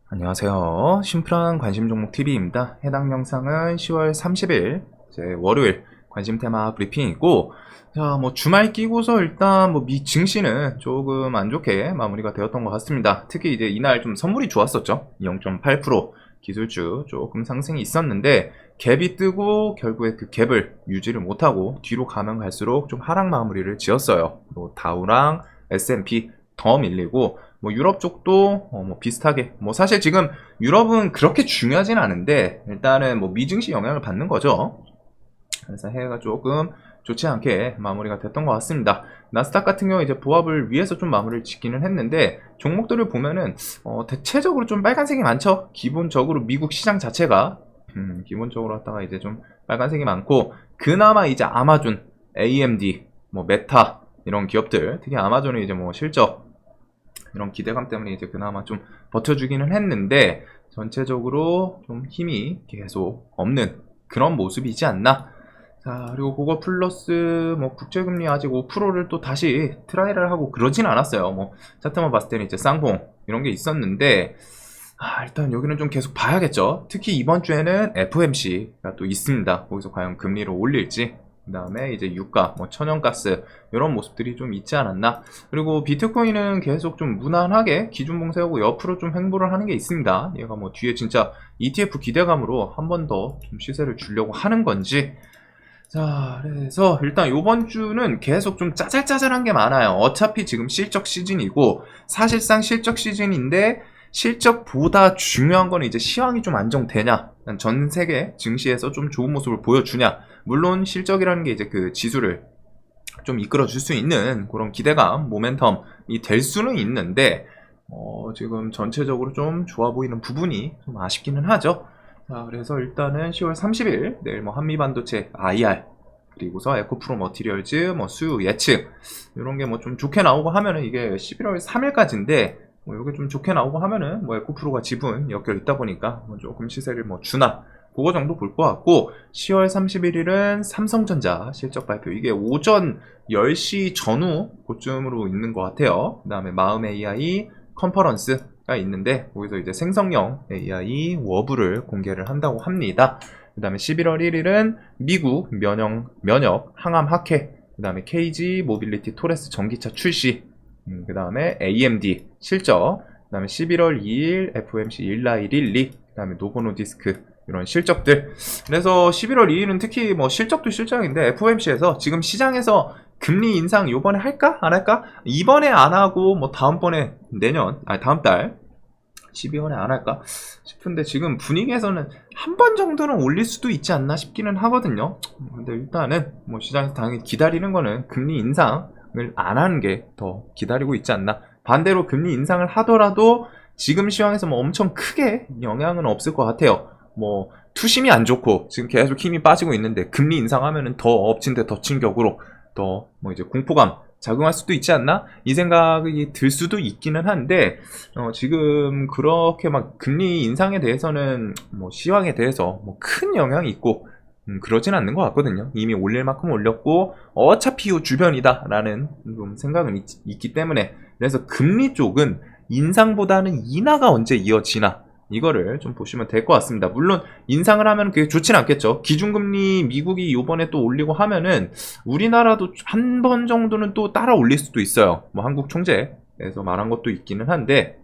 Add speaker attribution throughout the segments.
Speaker 1: 안녕하세요. 심플한 관심 종목 TV입니다. 해당 영상은 10월 30일 월요일 관심 테마 브리핑이고, 자, 주말 끼고서 일단 미 증시는 조금 안 좋게 마무리가 되었던 것 같습니다. 특히 이제 이날 좀 선물이 좋았었죠. 0.8% 기술주 조금 상승이 있었는데 갭이 뜨고 결국에 그 갭을 유지를 못하고 뒤로 가면 갈수록 좀 하락 마무리를 지었어요. 다우랑 S&P 더 밀리고, 유럽 쪽도 비슷하게, 사실 지금 유럽은 그렇게 중요하진 않은데 일단은 미증시 영향을 받는 거죠. 그래서 해외가 조금 좋지 않게 마무리가 됐던 것 같습니다. 나스닥 같은 경우 이제 보합을 위해서 좀 마무리를 짓기는 했는데, 종목들을 보면은 대체적으로 좀 빨간색이 많죠. 기본적으로 미국 시장 자체가 기본적으로 하다가 이제 좀 빨간색이 많고, 그나마 이제 아마존, AMD, 메타 이런 기업들, 특히 아마존은 이제 실적 이런 기대감 때문에 이제 그나마 좀 버텨주기는 했는데, 전체적으로 좀 힘이 계속 없는 그런 모습이지 않나. 자, 그리고 그거 플러스 국제금리 아직 5%를 또 다시 트라이를 하고 그러진 않았어요. 차트만 봤을 때는 이제 쌍봉 이런 게 있었는데, 일단 여기는 좀 계속 봐야겠죠. 특히 이번 주에는 FOMC가 또 있습니다. 거기서 과연 금리를 올릴지, 그 다음에 이제 유가, 천연가스 이런 모습들이 좀 있지 않았나. 그리고 비트코인은 계속 좀 무난하게 기준봉 세우고 옆으로 좀 횡보를 하는 게 있습니다. 얘가 뒤에 진짜 ETF 기대감으로 한 번 더 좀 시세를 주려고 하는 건지. 자, 그래서 일단 요번 주는 계속 좀 짜잘짜잘한 게 많아요. 어차피 지금 실적 시즌이고, 사실상 실적 시즌인데 실적보다 중요한 거는 이제 시황이 좀 안정되냐, 전 세계 증시에서 좀 좋은 모습을 보여주냐. 물론 실적이라는 게 이제 그 지수를 좀 이끌어줄 수 있는 그런 기대감, 모멘텀이 될 수는 있는데, 지금 전체적으로 좀 좋아 보이는 부분이 좀 아쉽기는 하죠. 자, 그래서 일단은 10월 30일 내일 한미반도체 IR, 그리고서 에코프로 머티리얼즈 수요 예측 이런 게 좀 좋게 나오고 하면은, 이게 11월 3일까지인데 이게 좀 좋게 나오고 하면은 에코프로가 지분 엮여 있다 보니까 조금 시세를 주나, 그거 정도 볼 것 같고, 10월 31일은 삼성전자 실적 발표, 이게 오전 10시 전후 그쯤으로 있는 것 같아요. 그 다음에 마음 AI 컨퍼런스가 있는데, 거기서 이제 생성형 AI 워브를 공개를 한다고 합니다. 그 다음에 11월 1일은 미국 면역 항암 학회, 그 다음에 KG 모빌리티 토레스 전기차 출시, 그 다음에 AMD 실적, 그 다음에 11월 2일 FOMC 일라이 릴리, 그 다음에 노보노디스크 이런 실적들. 그래서 11월 2일은 특히 실적도 실적인데, FOMC에서 지금 시장에서 금리 인상 요번에 할까 안 할까, 이번에 안 하고 다음번에 다음 달 12월에 안 할까 싶은데, 지금 분위기에서는 한 번 정도는 올릴 수도 있지 않나 싶기는 하거든요. 근데 일단은 시장에서 당연히 기다리는 거는 금리 인상을 안 하는 게 더 기다리고 있지 않나. 반대로 금리 인상을 하더라도 지금 시황에서 엄청 크게 영향은 없을 것 같아요. 투심이 안 좋고 지금 계속 힘이 빠지고 있는데, 금리 인상하면은 더 엎친 데 덮친 격으로 더 이제 공포감 작용할 수도 있지 않나, 이 생각이 들 수도 있기는 한데, 지금 그렇게 금리 인상에 대해서는 시황에 대해서 큰 영향이 있고 그러진 않는 것 같거든요. 이미 올릴 만큼 올렸고 어차피 이 주변이다 라는 좀 생각은 있기 때문에, 그래서 금리 쪽은 인상보다는 인하가 언제 이어지나, 이거를 좀 보시면 될 것 같습니다. 물론 인상을 하면 그게 좋진 않겠죠. 기준금리 미국이 요번에 또 올리고 하면은 우리나라도 한 번 정도는 또 따라 올릴 수도 있어요. 한국 총재에서 말한 것도 있기는 한데,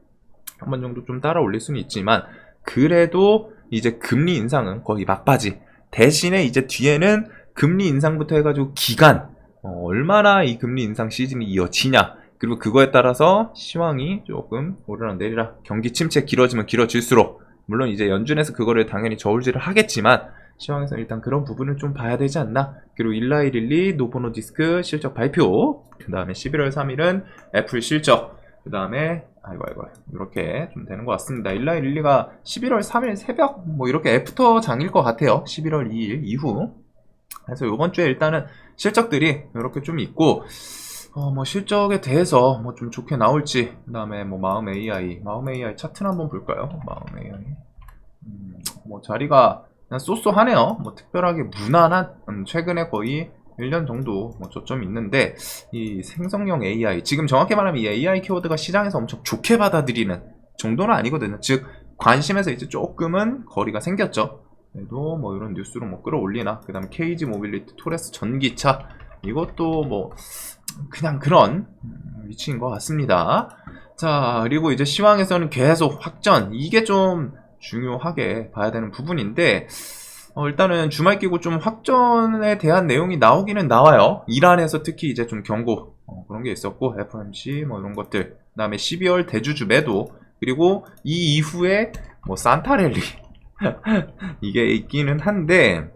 Speaker 1: 한 번 정도 좀 따라 올릴 수는 있지만, 그래도 이제 금리 인상은 거의 막바지. 대신에 이제 뒤에는 금리 인상부터 해가지고 기간, 얼마나 이 금리 인상 시즌이 이어지냐, 그리고 그거에 따라서 시황이 조금 오르락 내리락, 경기 침체 길어지면 길어질수록, 물론 이제 연준에서 그거를 당연히 저울질을 하겠지만 시황에서 일단 그런 부분을 좀 봐야 되지 않나. 그리고 일라이 릴리 노보노디스크 실적 발표, 그 다음에 11월 3일은 애플 실적, 그 다음에 아이고 이렇게 좀 되는 것 같습니다. 일라이 릴리가 11월 3일 새벽 이렇게 애프터 장일 것 같아요. 11월 2일 이후. 그래서 이번 주에 일단은 실적들이 이렇게 좀 있고, 실적에 대해서 좀 좋게 나올지, 그 다음에 마음 AI 차트나 한번 볼까요? 마음 AI. 자리가 그냥 쏘쏘하네요. 특별하게 무난한, 최근에 거의 1년 정도 저점이 있는데, 이 생성형 AI, 지금 정확히 말하면 이 AI 키워드가 시장에서 엄청 좋게 받아들이는 정도는 아니거든요. 즉, 관심에서 이제 조금은 거리가 생겼죠. 그래도 뭐 이런 뉴스로 뭐 끌어올리나, 그 다음에 KG 모빌리티 토레스 전기차, 이것도 뭐 그냥 그런 위치인 것 같습니다. 자, 그리고 이제 시황에서는 계속 확전, 이게 좀 중요하게 봐야 되는 부분인데, 일단은 주말 끼고 좀 확전에 대한 내용이 나오기는 나와요. 이란에서 특히 이제 좀 경고, 그런 게 있었고, FOMC 뭐 이런 것들, 그 다음에 12월 대주주 매도, 그리고 이 이후에 뭐 산타랠리 이게 있기는 한데,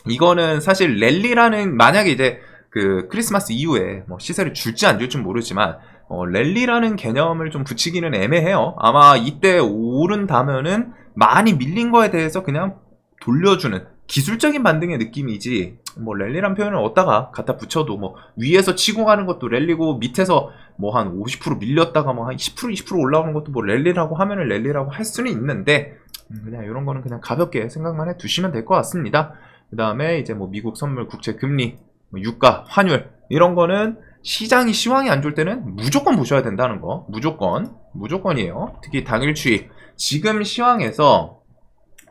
Speaker 1: 이거는 사실 랠리라는, 만약에 이제 그 크리스마스 이후에 뭐 시세를 줄지 안 줄지 모르지만 랠리라는 개념을 좀 붙이기는 애매해요. 아마 이때 오른다면은 많이 밀린 거에 대해서 그냥 돌려주는 기술적인 반등의 느낌이지, 뭐 랠리란 표현을 어디다가 갖다 붙여도 뭐 위에서 치고 가는 것도 랠리고, 밑에서 뭐 한 50% 밀렸다가 뭐 한 10% 20% 올라오는 것도 뭐 랠리라고 하면은 랠리라고 할 수는 있는데, 그냥 이런 거는 그냥 가볍게 생각만 해 두시면 될 것 같습니다. 그 다음에 이제 뭐 미국 선물, 국채 금리, 뭐 유가, 환율, 이런 거는 시장이 시황이 안 좋을 때는 무조건 보셔야 된다는 거. 무조건이에요. 특히 당일 추이. 지금 시황에서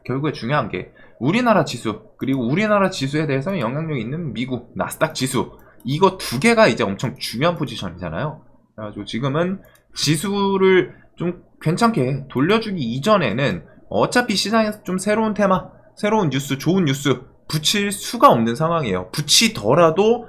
Speaker 1: 결국에 중요한 게 우리나라 지수, 그리고 우리나라 지수에 대해서는 영향력 있는 미국 나스닥 지수, 이거 두 개가 이제 엄청 중요한 포지션이잖아요. 그래가지고 지금은 지수를 좀 괜찮게 돌려주기 이전에는 어차피 시장에서 좀 새로운 테마, 새로운 뉴스, 좋은 뉴스 붙일 수가 없는 상황이에요. 붙이더라도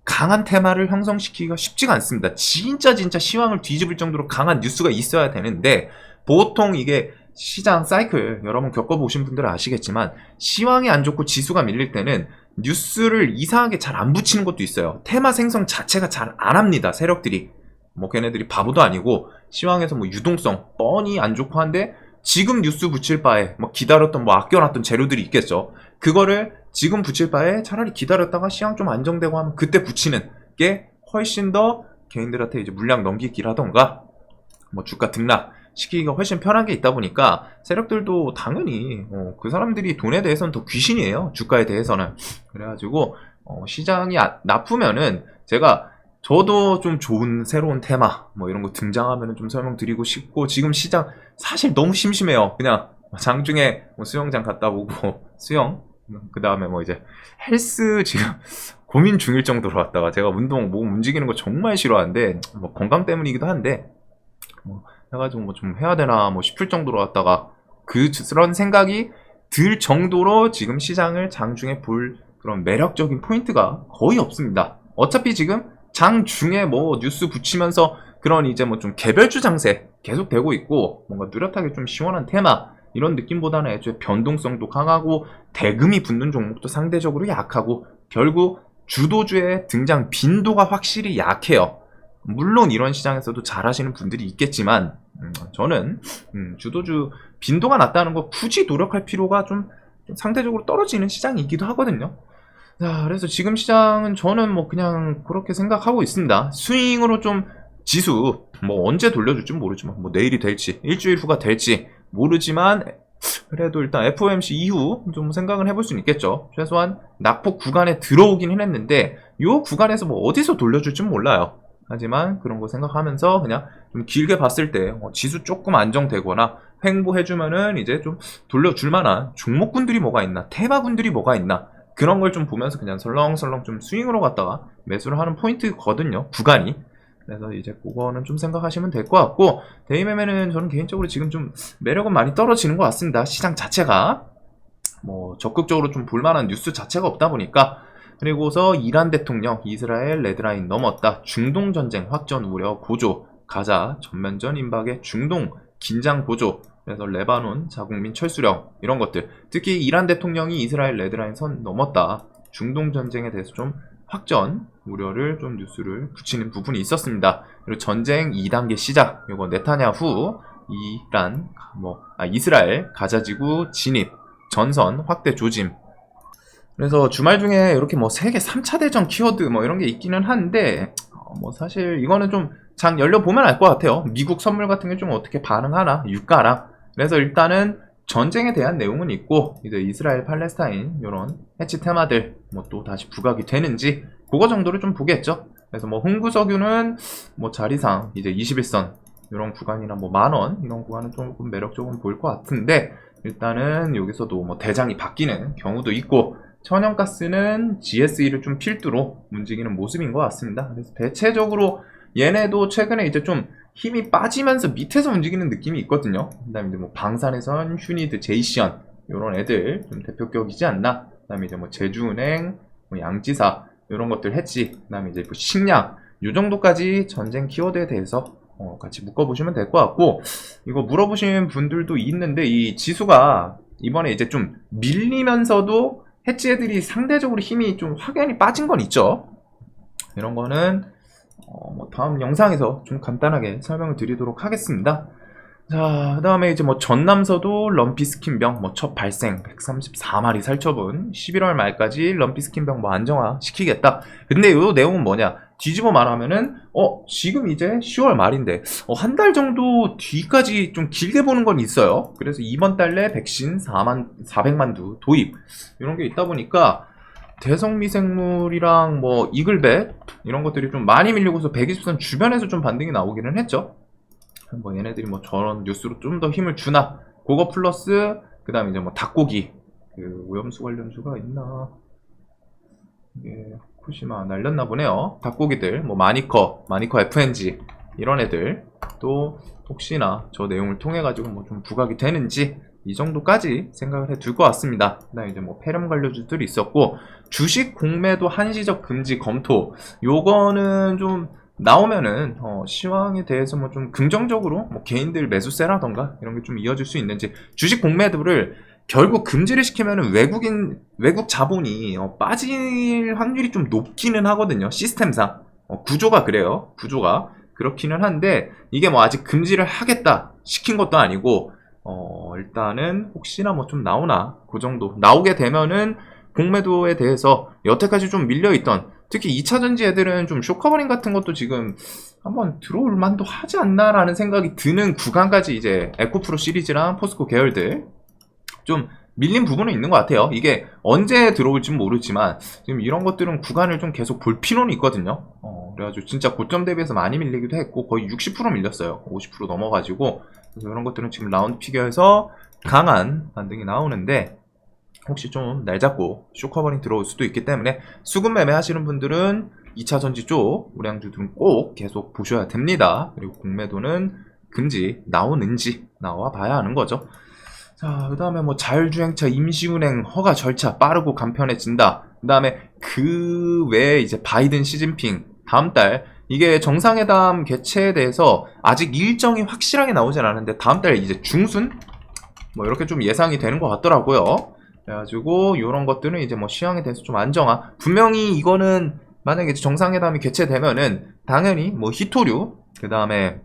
Speaker 1: 강한 테마를 형성시키기가 쉽지가 않습니다. 진짜 시황을 뒤집을 정도로 강한 뉴스가 있어야 되는데, 보통 이게 시장 사이클 여러분 겪어보신 분들은 아시겠지만, 시황이 안 좋고 지수가 밀릴 때는 뉴스를 이상하게 잘 안 붙이는 것도 있어요. 테마 생성 자체가 잘 안 합니다. 세력들이 뭐 걔네들이 바보도 아니고, 시황에서 뭐 유동성 뻔히 안 좋고 한데 지금 뉴스 붙일 바에 뭐 기다렸던, 뭐 아껴놨던 재료들이 있겠죠. 그거를 지금 붙일 바에 차라리 기다렸다가 시황 좀 안정되고 하면 그때 붙이는 게 훨씬 더 개인들한테 이제 물량 넘기기라던가 뭐 주가 등락 시키기가 훨씬 편한 게 있다 보니까, 세력들도 당연히 그 사람들이 돈에 대해서는 더 귀신이에요. 주가에 대해서는. 그래가지고 시장이 나쁘면은 저도 좀 좋은 새로운 테마 뭐 이런 거 등장하면은 좀 설명드리고 싶고, 지금 시장 사실 너무 심심해요. 그냥 장중에 뭐 수영장 갔다 오고 수영, 그 다음에 뭐 이제 헬스 지금 고민 중일 정도로 왔다가, 제가 몸 움직이는 거 정말 싫어하는데 뭐 건강 때문이기도 한데 뭐 해가지고 뭐 좀 해야 되나 뭐 싶을 정도로 왔다가, 그런 생각이 들 정도로 지금 시장을 장중에 볼 그런 매력적인 포인트가 거의 없습니다. 어차피 지금 장중에 뭐 뉴스 붙이면서 그런 이제 뭐 좀 개별주 장세 계속 되고 있고, 뭔가 뚜렷하게 좀 시원한 테마 이런 느낌보다는 애초에 변동성도 강하고 대금이 붙는 종목도 상대적으로 약하고, 결국 주도주의 등장 빈도가 확실히 약해요. 물론 이런 시장에서도 잘하시는 분들이 있겠지만, 저는 주도주 빈도가 낮다는 거 굳이 노력할 필요가 좀 상대적으로 떨어지는 시장이기도 하거든요. 자, 그래서 지금 시장은 저는 뭐 그냥 그렇게 생각하고 있습니다. 스윙으로 좀 지수 뭐 언제 돌려줄지 모르지만, 뭐 내일이 될지 일주일 후가 될지 모르지만, 그래도 일단 FOMC 이후 좀 생각을 해볼 수는 있겠죠. 최소한 낙폭 구간에 들어오긴 했는데 이 구간에서 뭐 어디서 돌려줄지 몰라요. 하지만 그런 거 생각하면서 그냥 좀 길게 봤을 때 지수 조금 안정되거나 횡보해주면은 이제 좀 돌려줄 만한 종목군들이 뭐가 있나, 테마군들이 뭐가 있나, 그런 걸 좀 보면서 그냥 설렁설렁 좀 스윙으로 갔다가 매수를 하는 포인트거든요, 구간이. 그래서 이제 그거는 좀 생각하시면 될 것 같고, 데이 매매는 저는 개인적으로 지금 좀 매력은 많이 떨어지는 것 같습니다. 시장 자체가 뭐 적극적으로 좀 볼만한 뉴스 자체가 없다 보니까. 그리고서 이란 대통령 이스라엘 레드라인 넘었다, 중동 전쟁 확전 우려 고조, 가자 전면전 임박의 중동 긴장 고조, 그래서 레바논 자국민 철수령, 이런 것들, 특히 이란 대통령이 이스라엘 레드라인 선 넘었다, 중동 전쟁에 대해서 좀 확전 우려를 좀 뉴스를 붙이는 부분이 있었습니다. 그리고 전쟁 2단계 시작, 이거 네타냐후 이스라엘 가자지구 진입, 전선 확대 조짐. 그래서 주말 중에 이렇게 뭐 세계 3차 대전 키워드 뭐 이런 게 있기는 한데, 뭐 사실 이거는 좀 장 열려보면 알 것 같아요. 미국 선물 같은 게 좀 어떻게 반응하나, 유가랑. 그래서 일단은 전쟁에 대한 내용은 있고, 이제 이스라엘 팔레스타인 이런 해치 테마들 뭐 또 다시 부각이 되는지 그거 정도를 좀 보겠죠. 그래서 뭐 흥부석유는 뭐 자리상 이제 21선 이런 구간이나 뭐 10,000원 이런 구간은 조금 매력적으로 보일 것 같은데, 일단은 여기서도 뭐 대장이 바뀌는 경우도 있고, 천연가스는 GSE를 좀 필두로 움직이는 모습인 것 같습니다. 그래서 대체적으로 얘네도 최근에 이제 좀 힘이 빠지면서 밑에서 움직이는 느낌이 있거든요. 그 다음에 이제 뭐 방산에선 휴니드, 제이시언 이런 애들 좀 대표격이지 않나. 그 다음에 이제 뭐 제주은행, 뭐 양지사 이런 것들 했지. 그 다음에 이제 뭐 식량 요 정도까지 전쟁 키워드에 대해서 같이 묶어보시면 될 것 같고, 이거 물어보신 분들도 있는데 이 지수가 이번에 이제 좀 밀리면서도 해치 애들이 상대적으로 힘이 좀 확연히 빠진 건 있죠. 이런 거는 뭐 다음 영상에서 좀 간단하게 설명을 드리도록 하겠습니다. 자, 그 다음에 이제 뭐 전남서도 럼피 스킨병 뭐 첫 발생 134마리 살처분 11월 말까지 럼피 스킨병 뭐 안정화 시키겠다. 근데 이 내용은 뭐냐? 뒤집어 말하면은 지금 이제 10월 말인데 한 달 정도 뒤까지 좀 길게 보는 건 있어요. 그래서 이번 달 내 백신 400만 두 도입 이런 게 있다 보니까 대성미생물이랑 뭐 이글벳 이런 것들이 좀 많이 밀리고서 120선 주변에서 좀 반등이 나오기는 했죠. 뭐 얘네들이 뭐 저런 뉴스로 좀 더 힘을 주나, 그거 플러스 그 다음에 이제 뭐 닭고기 그 오염수 관련주가 있나, 이게 후쿠시마 날렸나 보네요. 닭고기들 뭐 마니커 FNG 이런 애들 또 혹시나 저 내용을 통해 가지고 뭐 좀 부각이 되는지 이 정도까지 생각을 해 둘 것 같습니다. 그 다음에 이제 뭐 폐렴 관련주들이 있었고, 주식 공매도 한시적 금지 검토 요거는 좀 나오면은 시황에 대해서 뭐 좀 긍정적으로 뭐 개인들 매수세라던가 이런 게 좀 이어질 수 있는지, 주식 공매도를 결국 금지를 시키면은 외국 자본이 빠질 확률이 좀 높기는 하거든요. 시스템상 구조가 그래요. 구조가 그렇기는 한데, 이게 뭐 아직 금지를 하겠다 시킨 것도 아니고 일단은 혹시나 뭐 좀 나오나, 그 정도 나오게 되면은 공매도에 대해서 여태까지 좀 밀려있던 특히 2차전지 애들은 좀 쇼커버링 같은 것도 지금 한번 들어올 만도 하지 않나라는 생각이 드는 구간까지 이제 에코프로 시리즈랑 포스코 계열들 좀 밀린 부분은 있는 것 같아요. 이게 언제 들어올지는 모르지만 지금 이런 것들은 구간을 좀 계속 볼 필요는 있거든요. 그래가지고 진짜 고점 대비해서 많이 밀리기도 했고 거의 60% 밀렸어요. 50% 넘어가지고. 그래서 이런 것들은 지금 라운드 피겨에서 강한 반등이 나오는데, 혹시 좀 날 잡고 쇼커버링 들어올 수도 있기 때문에 수급 매매 하시는 분들은 2차전지 쪽 우량주들은 꼭 계속 보셔야 됩니다. 그리고 공매도는 금지 나오는지 나와 봐야 하는 거죠. 자, 그 다음에 뭐 자율주행차 임시운행 허가 절차 빠르고 간편해진다. 그 다음에 그 외에 이제 바이든 시진핑 다음 달 이게 정상회담 개최에 대해서 아직 일정이 확실하게 나오진 않은데 다음 달 이제 중순 뭐 이렇게 좀 예상이 되는 것 같더라고요. 그래가지고 이런 것들은 이제 뭐 시황에 대해서 좀 안정화. 분명히 이거는 만약에 정상회담이 개최되면은 당연히 뭐 히토류 그 다음에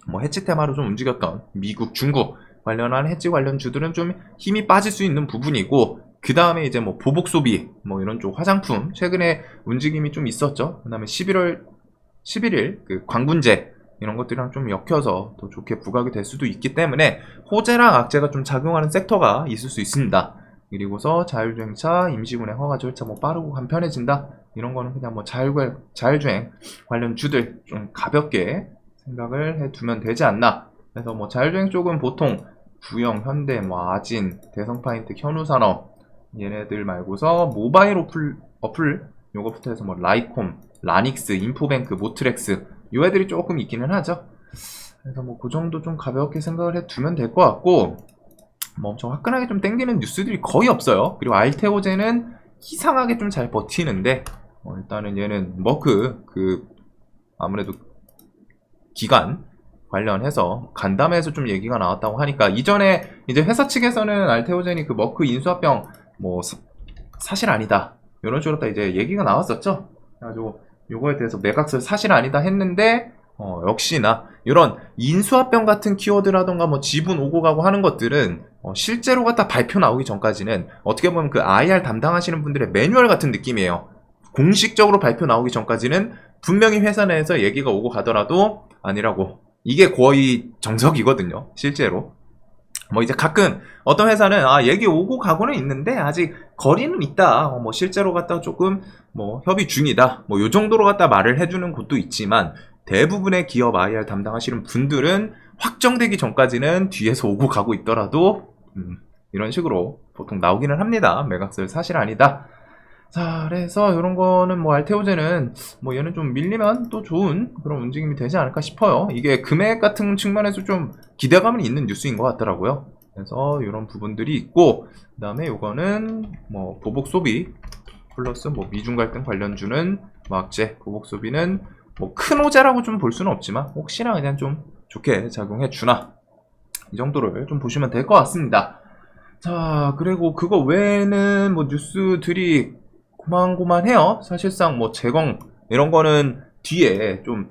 Speaker 1: 뭐 해치 테마로 좀 움직였던 미국, 중국 관련한 해치 관련 주들은 좀 힘이 빠질 수 있는 부분이고, 그 다음에 이제 뭐 보복 소비 뭐 이런 쪽 화장품 최근에 움직임이 좀 있었죠. 그 다음에 11일 그 광분제 이런 것들이랑 좀 엮여서 더 좋게 부각이 될 수도 있기 때문에 호재랑 악재가 좀 작용하는 섹터가 있을 수 있습니다. 그리고서 자율주행차 임시운행 허가 절차 뭐 빠르고 간편해진다. 이런 거는 그냥 뭐 자율주행 관련 주들 좀 가볍게 생각을 해두면 되지 않나. 그래서 뭐 자율주행 쪽은 보통 구형, 현대, 뭐 아진, 대성파인텍, 현우산업 얘네들 말고서 모바일 어플 요거부터 해서 뭐 라이콤, 라닉스, 인포뱅크, 모트렉스 요 애들이 조금 있기는 하죠. 그래서 뭐 그 정도 좀 가볍게 생각을 해두면 될 것 같고, 뭐 엄청 화끈하게 좀 땡기는 뉴스들이 거의 없어요. 그리고 알테오제는 이상하게 좀 잘 버티는데 일단은 얘는 머크 그 아무래도 기간 관련해서 간담회에서 좀 얘기가 나왔다고 하니까, 이전에 이제 회사 측에서는 알테오젠이 그 머크 인수합병 뭐 사실 아니다 이런 식으로 다 이제 얘기가 나왔었죠. 그래가지고 요거에 대해서 매각설 사실 아니다 했는데 역시나 이런 인수합병 같은 키워드라던가 뭐 지분 오고 가고 하는 것들은 실제로 갖다 발표 나오기 전까지는 어떻게 보면 그 IR 담당하시는 분들의 매뉴얼 같은 느낌이에요. 공식적으로 발표 나오기 전까지는 분명히 회사 내에서 얘기가 오고 가더라도 아니라고, 이게 거의 정석이거든요. 실제로 뭐 이제 가끔 어떤 회사는 얘기 오고 가고는 있는데 아직 거리는 있다, 뭐 실제로 갖다 조금 뭐 협의 중이다 뭐 요 정도로 갖다 말을 해주는 곳도 있지만, 대부분의 기업 IR 담당하시는 분들은 확정되기 전까지는 뒤에서 오고 가고 있더라도 이런 식으로 보통 나오기는 합니다. 매각설 사실 아니다. 자, 그래서 이런 거는 뭐 알테오제는 뭐 얘는 좀 밀리면 또 좋은 그런 움직임이 되지 않을까 싶어요. 이게 금액 같은 측면에서 좀 기대감은 있는 뉴스인 것 같더라고요. 그래서 이런 부분들이 있고, 그 다음에 요거는 뭐 보복 소비 플러스 뭐 미중 갈등 관련주는 뭐 악재, 보복 소비는 뭐 큰 호재라고 좀 볼 수는 없지만 혹시나 그냥 좀 좋게 작용해 주나, 이 정도를 좀 보시면 될 것 같습니다. 자, 그리고 그거 외에는 뭐 뉴스들이 고만고만해요. 사실상 뭐 재건 이런 거는 뒤에 좀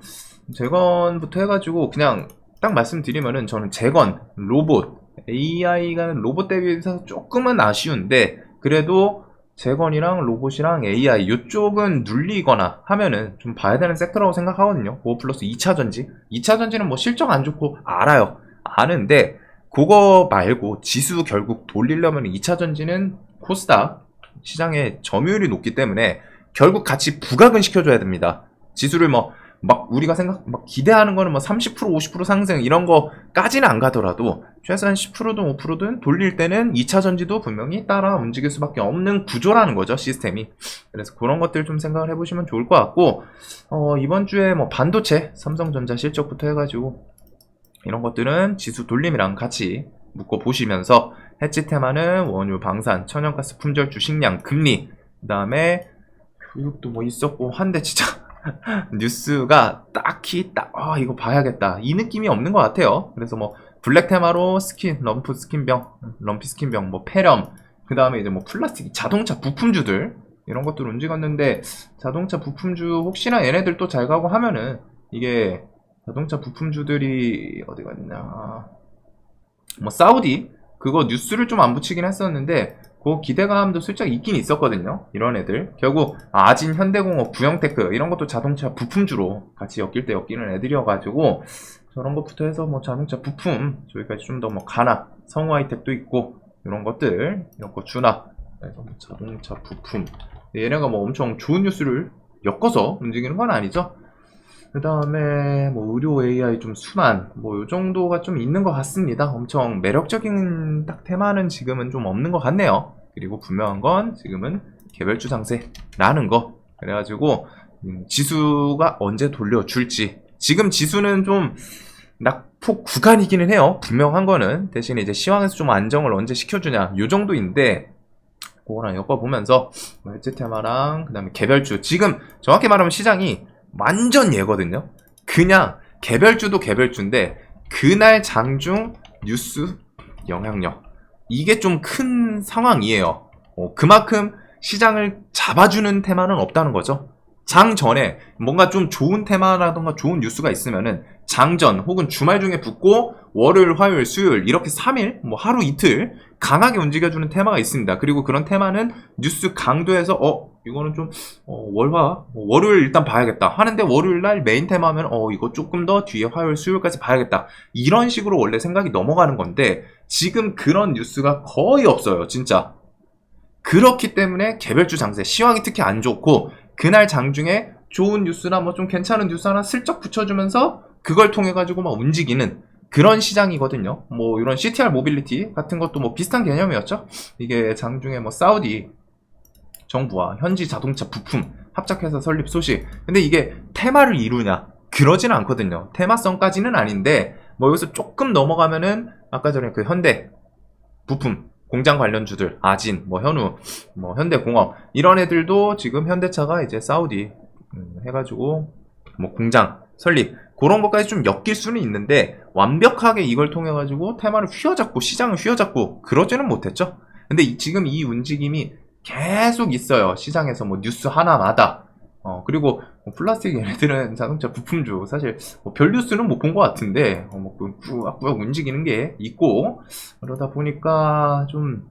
Speaker 1: 재건부터 해가지고 그냥 딱 말씀드리면은 저는 재건, 로봇, AI가 로봇 대비해서 조금은 아쉬운데 그래도 재건이랑 로봇이랑 AI 이쪽은 눌리거나 하면은 좀 봐야 되는 섹터라고 생각하거든요. 5 플러스 2차 전지. 2차 전지는 뭐 실적 안 좋고 알아요. 아는데 그거 말고 지수 결국 돌리려면 2차 전지는 코스닥 시장의 점유율이 높기 때문에 결국 같이 부각은 시켜줘야 됩니다. 지수를 막 우리가 막 기대하는 거는 뭐 30% 50% 상승 이런 거까지는 안 가더라도 최소한 10%든 5%든 돌릴 때는 2차 전지도 분명히 따라 움직일 수밖에 없는 구조라는 거죠, 시스템이. 그래서 그런 것들 좀 생각을 해보시면 좋을 것 같고, 이번 주에 뭐 반도체, 삼성전자 실적부터 해가지고 이런 것들은 지수 돌림이랑 같이 묶어 보시면서 해치 테마는 원유, 방산, 천연가스, 품절주, 식량, 금리, 그 다음에 교육도 뭐 있었고 한데 진짜 뉴스가 딱히 이거 봐야겠다 이 느낌이 없는 것 같아요. 그래서 뭐 블랙 테마로 스킨, 럼프 스킨병, 럼피 스킨병, 뭐 폐렴, 그 다음에 이제 뭐 플라스틱, 자동차 부품주들 이런 것들 움직였는데 자동차 부품주 혹시나 얘네들 또 잘 가고 하면은 이게 자동차 부품주들이 어디 갔냐, 뭐 사우디 그거 뉴스를 좀 안 붙이긴 했었는데 그 기대감도 슬쩍 있긴 있었거든요. 이런 애들 결국 아진, 현대공업, 부영테크 이런 것도 자동차 부품주로 같이 엮일 때 엮이는 애들이어가지고 저런 것부터 해서 뭐 자동차 부품 저기까지 좀 더 뭐 가나, 성우하이텍도 있고 이런 것들 이런 거 주나, 그래서 뭐 자동차 부품 얘네가 뭐 엄청 좋은 뉴스를 엮어서 움직이는 건 아니죠. 그 다음에 뭐 의료 AI 좀 순환 뭐 요 정도가 좀 있는 것 같습니다. 엄청 매력적인 딱 테마는 지금은 좀 없는 것 같네요. 그리고 분명한 건 지금은 개별주 상세라는 거. 그래가지고 지수가 언제 돌려줄지, 지금 지수는 좀 낙폭 구간이기는 해요. 분명한 거는. 대신에 이제 시황에서 좀 안정을 언제 시켜주냐 요 정도인데 그거랑 엮어보면서 해치 테마랑 그 다음에 개별주, 지금 정확히 말하면 시장이 완전 예거든요. 그냥 개별주도 개별주인데 그날 장중 뉴스 영향력 이게 좀 큰 상황이에요. 그만큼 시장을 잡아주는 테마는 없다는 거죠. 장 전에 뭔가 좀 좋은 테마라던가 좋은 뉴스가 있으면은 장전 혹은 주말 중에 붙고 월요일, 화요일, 수요일 이렇게 3일 뭐 하루 이틀 강하게 움직여주는 테마가 있습니다. 그리고 그런 테마는 뉴스 강도에서 이거는 좀 월요일 일단 봐야겠다 하는데 월요일날 메인 테마면 이거 조금 더 뒤에 화요일, 수요일까지 봐야겠다 이런 식으로 원래 생각이 넘어가는 건데 지금 그런 뉴스가 거의 없어요, 진짜. 그렇기 때문에 개별주 장세, 시황이 특히 안 좋고 그날 장중에 좋은 뉴스나 뭐 좀 괜찮은 뉴스 하나 슬쩍 붙여주면서 그걸 통해 가지고 막 움직이는 그런 시장이거든요. 뭐 이런 CTR 모빌리티 같은 것도 뭐 비슷한 개념이었죠. 이게 장중에 뭐 사우디 정부와 현지 자동차 부품 합작회사 설립 소식. 근데 이게 테마를 이루냐? 그러지는 않거든요. 테마성까지는 아닌데 뭐 여기서 조금 넘어가면은 아까 전에 그 현대 부품 공장 관련주들, 아진, 뭐 현우, 뭐 현대공업 이런 애들도 지금 현대차가 이제 사우디 해가지고 뭐 공장 설립 그런 것까지 좀 엮일 수는 있는데 완벽하게 이걸 통해 가지고 테마를 휘어잡고 시장을 휘어잡고 그러지는 못했죠. 근데 지금 이 움직임이 계속 있어요. 시장에서 뭐 뉴스 하나마다. 그리고 뭐 플라스틱 얘네들은 자동차 부품주 사실 별 뉴스는 못 본 것 같은데 뭐 꾸역꾸역 움직이는 게 있고 그러다 보니까 좀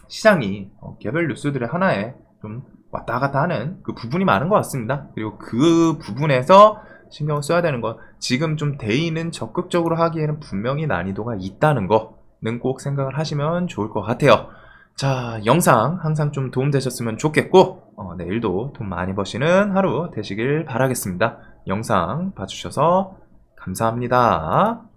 Speaker 1: 시장이 개별 뉴스들의 하나에 좀 왔다 갔다 하는 그 부분이 많은 것 같습니다. 그리고 그 부분에서 신경을 써야 되는 건 지금 좀 대의는 적극적으로 하기에는 분명히 난이도가 있다는 거는 꼭 생각을 하시면 좋을 것 같아요. 자, 영상 항상 좀 도움되셨으면 좋겠고 내일도 돈 많이 버시는 하루 되시길 바라겠습니다. 영상 봐주셔서 감사합니다.